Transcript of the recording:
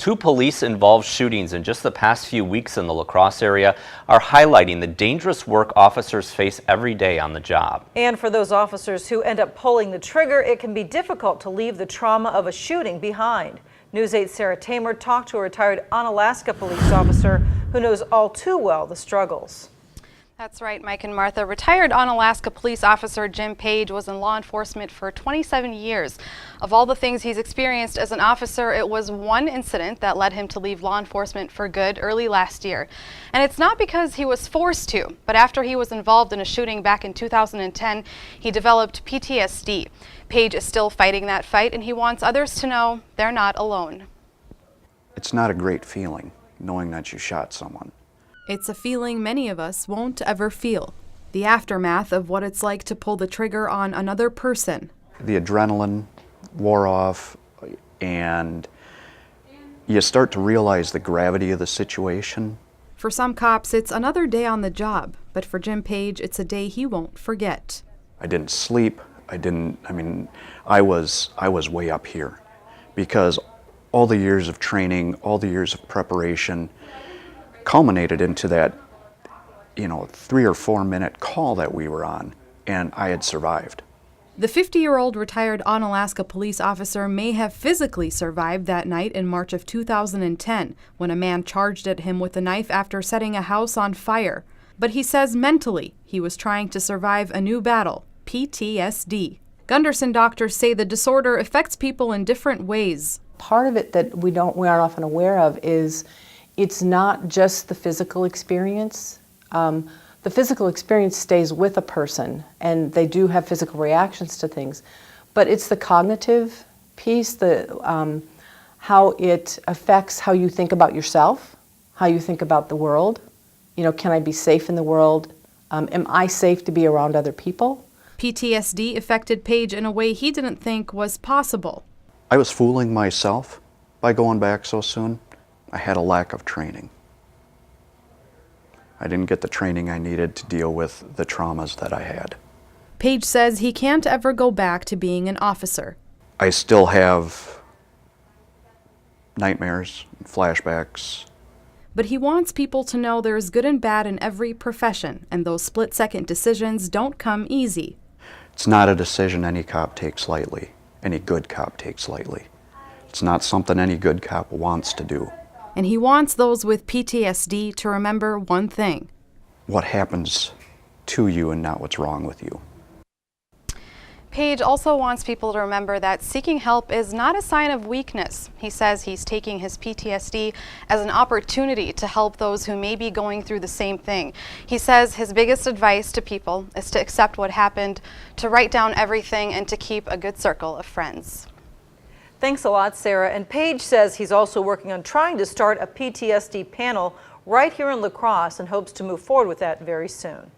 Two police-involved shootings in just the past few weeks in the La Crosse area are highlighting the dangerous work officers face every day on the job. And for those officers who end up pulling the trigger, it can be difficult to leave the trauma of a shooting behind. News 8's Sarah Tamer talked to a retired Onalaska police officer who knows all too well the struggles. That's right, Mike and Martha. Retired Onalaska police officer Jim Page was in law enforcement for 27 years. Of all the things he's experienced as an officer, it was one incident that led him to leave law enforcement for good early last year. And it's not because he was forced to, but after he was involved in a shooting back in 2010, he developed PTSD. Page is still fighting that fight, and he wants others to know they're not alone. It's not a great feeling, knowing that you shot someone. It's a feeling many of us won't ever feel. The aftermath of what it's like to pull the trigger on another person. The adrenaline wore off, and you start to realize the gravity of the situation. For some cops, it's another day on the job, but for Jim Page, it's a day he won't forget. I didn't sleep. I was way up here because all the years of training, all the years of preparation culminated into that, 3 or 4 minute call that we were on, and I had survived. The 50-year-old retired Onalaska police officer may have physically survived that night in March of 2010 when a man charged at him with a knife after setting a house on fire. But he says mentally he was trying to survive a new battle, PTSD. Gunderson doctors say the disorder affects people in different ways. Part of it that we aren't often aware of is it's not just the physical experience. The physical experience stays with a person, and they do have physical reactions to things. But it's the cognitive piece, how it affects how you think about yourself, how you think about the world. Can I be safe in the world? Am I safe to be around other people? PTSD affected Page in a way he didn't think was possible. I was fooling myself by going back so soon. I had a lack of training. I didn't get the training I needed to deal with the traumas that I had. Page says he can't ever go back to being an officer. I still have nightmares, flashbacks. But he wants people to know there's good and bad in every profession, and those split-second decisions don't come easy. It's not a decision any cop takes lightly, any good cop takes lightly. It's not something any good cop wants to do. And he wants those with PTSD to remember one thing. What happens to you and not what's wrong with you. Page also wants people to remember that seeking help is not a sign of weakness. He says he's taking his PTSD as an opportunity to help those who may be going through the same thing. He says his biggest advice to people is to accept what happened, to write down everything, and to keep a good circle of friends. Thanks a lot, Sarah. And Page says he's also working on trying to start a PTSD panel right here in La Crosse and hopes to move forward with that very soon.